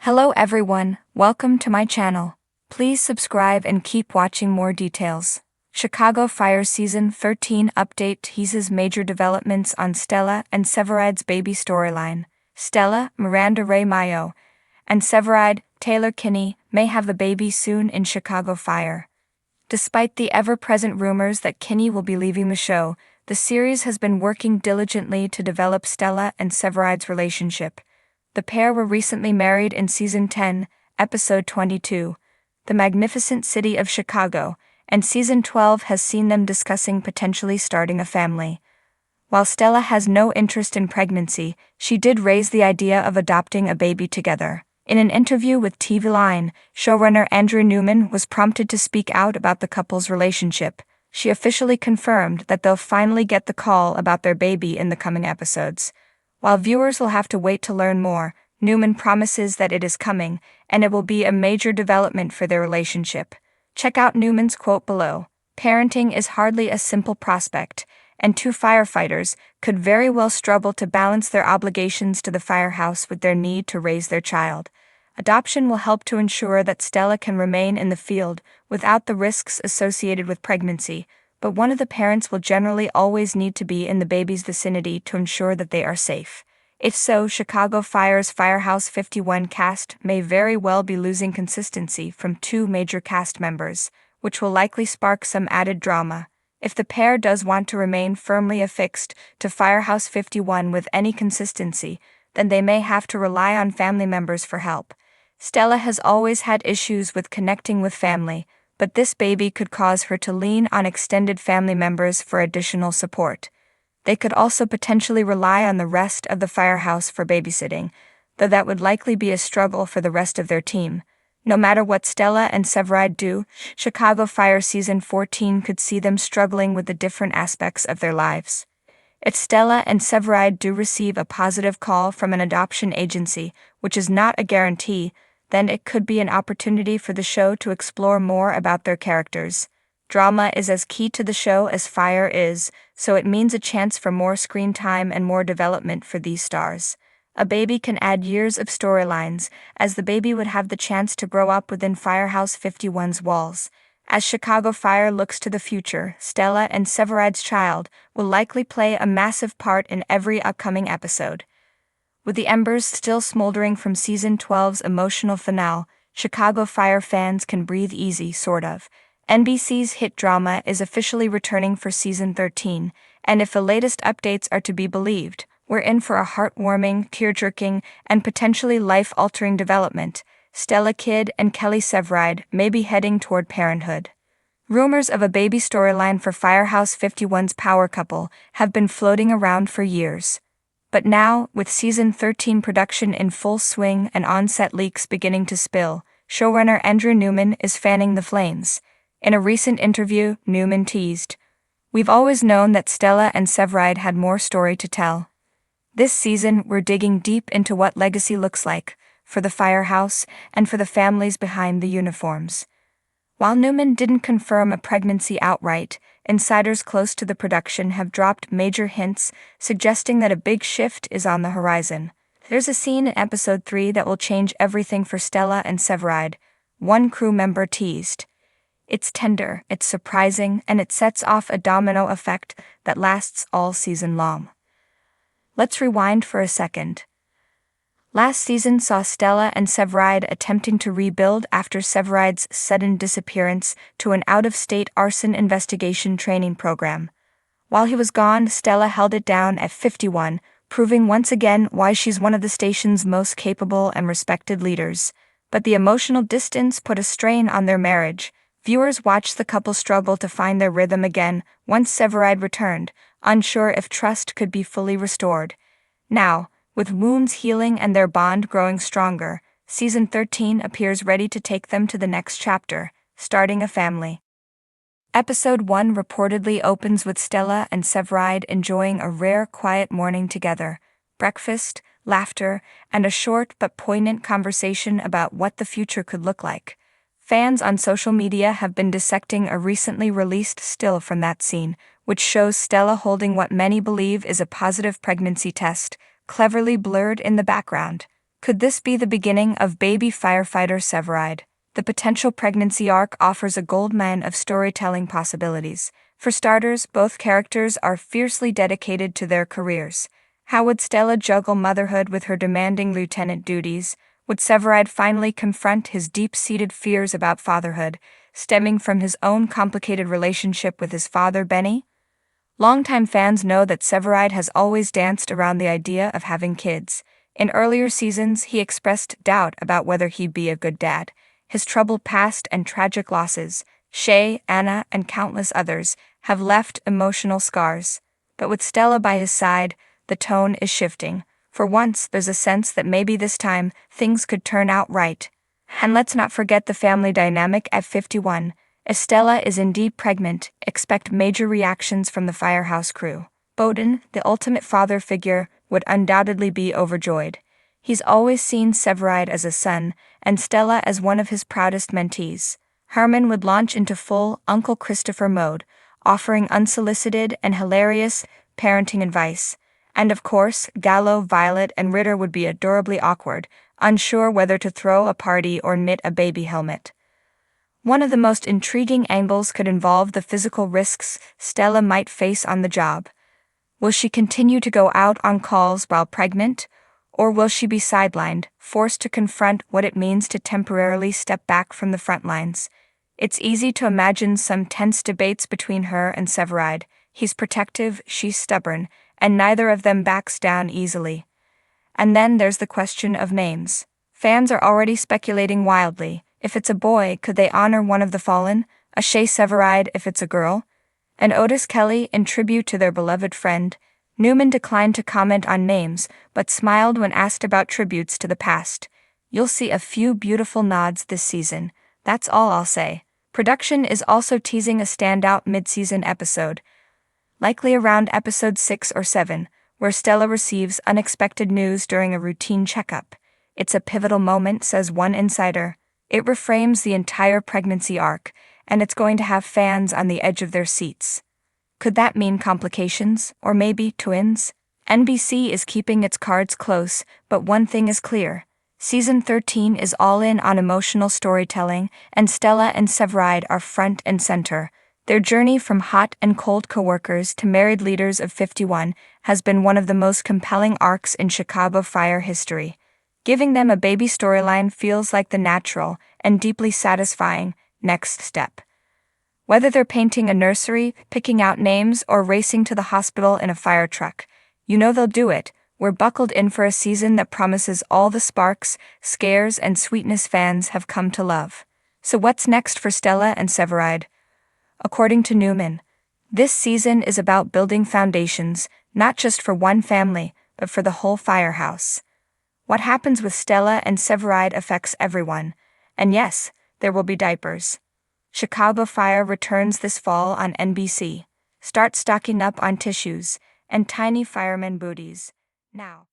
Hello everyone, welcome to my channel. Please subscribe and keep watching more details. Chicago Fire Season 13 update teases major developments on Stella and Severides' baby storyline. Stella, Miranda Ray Mayo, and Severide, Taylor Kinney, may have the baby soon in Chicago Fire. Despite the ever-present rumors that Kinney will be leaving the show, the series has been working diligently to develop Stella and Severides' relationship. The pair were recently married in Season 10, Episode 22, The Magnificent City of Chicago, and Season 12 has seen them discussing potentially starting a family. While Stella has no interest in pregnancy, she did raise the idea of adopting a baby together. In an interview with TV Line, showrunner Andrew Newman was prompted to speak out about the couple's relationship. She officially confirmed that they'll finally get the call about their baby in the coming episodes. While viewers will have to wait to learn more, Newman promises that it is coming, and it will be a major development for their relationship. Check out Newman's quote below. "Parenting is hardly a simple prospect, and two firefighters could very well struggle to balance their obligations to the firehouse with their need to raise their child. Adoption will help to ensure that Stella can remain in the field without the risks associated with pregnancy, but one of the parents will generally always need to be in the baby's vicinity to ensure that they are safe. If so, Chicago Fire's Firehouse 51 cast may very well be losing consistency from two major cast members, which will likely spark some added drama. If the pair does want to remain firmly affixed to Firehouse 51 with any consistency, then they may have to rely on family members for help. Stella has always had issues with connecting with family, but this baby could cause her to lean on extended family members for additional support. They could also potentially rely on the rest of the firehouse for babysitting, though that would likely be a struggle for the rest of their team. No matter what Stella and Severide do, Chicago Fire Season 14 could see them struggling with the different aspects of their lives. If Stella and Severide do receive a positive call from an adoption agency, which is not a guarantee, then it could be an opportunity for the show to explore more about their characters. Drama is as key to the show as fire is, so it means a chance for more screen time and more development for these stars. A baby can add years of storylines, as the baby would have the chance to grow up within Firehouse 51's walls. As Chicago Fire looks to the future, Stella and Severide's child will likely play a massive part in every upcoming episode. With the embers still smoldering from Season 12's emotional finale, Chicago Fire fans can breathe easy, sort of. NBC's hit drama is officially returning for Season 13, and if the latest updates are to be believed, we're in for a heartwarming, tear-jerking, and potentially life-altering development. Stella Kidd and Kelly Severide may be heading toward parenthood. Rumors of a baby storyline for Firehouse 51's power couple have been floating around for years. But now, with Season 13 production in full swing and on-set leaks beginning to spill, showrunner Andrew Newman is fanning the flames. In a recent interview, Newman teased, "We've always known that Stella and Severide had more story to tell. This season, we're digging deep into what legacy looks like, for the firehouse and for the families behind the uniforms." While Newman didn't confirm a pregnancy outright, insiders close to the production have dropped major hints suggesting that a big shift is on the horizon. There's a scene in Episode 3 that will change everything for Stella and Severide, one crew member teased. "It's tender, it's surprising, and it sets off a domino effect that lasts all season long." Let's rewind for a second. Last season saw Stella and Severide attempting to rebuild after Severide's sudden disappearance to an out-of-state arson investigation training program. While he was gone, Stella held it down at 51, proving once again why she's one of the station's most capable and respected leaders. But the emotional distance put a strain on their marriage. Viewers watched the couple struggle to find their rhythm again once Severide returned, unsure if trust could be fully restored. Now, with wounds healing and their bond growing stronger, Season 13 appears ready to take them to the next chapter, starting a family. Episode 1 reportedly opens with Stella and Severide enjoying a rare quiet morning together, breakfast, laughter, and a short but poignant conversation about what the future could look like. Fans on social media have been dissecting a recently released still from that scene, which shows Stella holding what many believe is a positive pregnancy test, cleverly blurred in the background. Could this be the beginning of baby firefighter Severide? The potential pregnancy arc offers a goldmine of storytelling possibilities. For starters, both characters are fiercely dedicated to their careers. How would Stella juggle motherhood with her demanding lieutenant duties? Would Severide finally confront his deep-seated fears about fatherhood, stemming from his own complicated relationship with his father, Benny? Longtime fans know that Severide has always danced around the idea of having kids. In earlier seasons, he expressed doubt about whether he'd be a good dad. His troubled past and tragic losses, Shay, Anna, and countless others, have left emotional scars. But with Stella by his side, the tone is shifting. For once, there's a sense that maybe this time, things could turn out right. And let's not forget the family dynamic at 51. If Stella is indeed pregnant, expect major reactions from the firehouse crew. Bowden, the ultimate father figure, would undoubtedly be overjoyed. He's always seen Severide as a son, and Stella as one of his proudest mentees. Herman would launch into full Uncle Christopher mode, offering unsolicited and hilarious parenting advice. And of course, Gallo, Violet, and Ritter would be adorably awkward, unsure whether to throw a party or knit a baby helmet. One of the most intriguing angles could involve the physical risks Stella might face on the job. Will she continue to go out on calls while pregnant, or will she be sidelined, forced to confront what it means to temporarily step back from the front lines? It's easy to imagine some tense debates between her and Severide. He's protective, she's stubborn, and neither of them backs down easily. And then there's the question of names. Fans are already speculating wildly. If it's a boy, could they honor one of the fallen? A Shay Severide if it's a girl? And Otis Kelly in tribute to their beloved friend? Newman declined to comment on names, but smiled when asked about tributes to the past. You'll see a few beautiful nods this season. That's all I'll say. Production is also teasing a standout mid-season episode, likely around episode 6 or 7, where Stella receives unexpected news during a routine checkup. It's a pivotal moment, says one insider. It reframes the entire pregnancy arc, and it's going to have fans on the edge of their seats. Could that mean complications, or maybe twins? NBC is keeping its cards close, but one thing is clear. Season 13 is all in on emotional storytelling, and Stella and Severide are front and center. Their journey from hot and cold coworkers to married leaders of 51 has been one of the most compelling arcs in Chicago Fire history. Giving them a baby storyline feels like the natural and deeply satisfying next step. Whether they're painting a nursery, picking out names, or racing to the hospital in a fire truck, you know they'll do it. We're buckled in for a season that promises all the sparks, scares, and sweetness fans have come to love. So what's next for Stella and Severide? According to Newman, this season is about building foundations, not just for one family, but for the whole firehouse. What happens with Stella and Severide affects everyone. And yes, there will be diapers. Chicago Fire returns this fall on NBC. Start stocking up on tissues and tiny fireman booties now.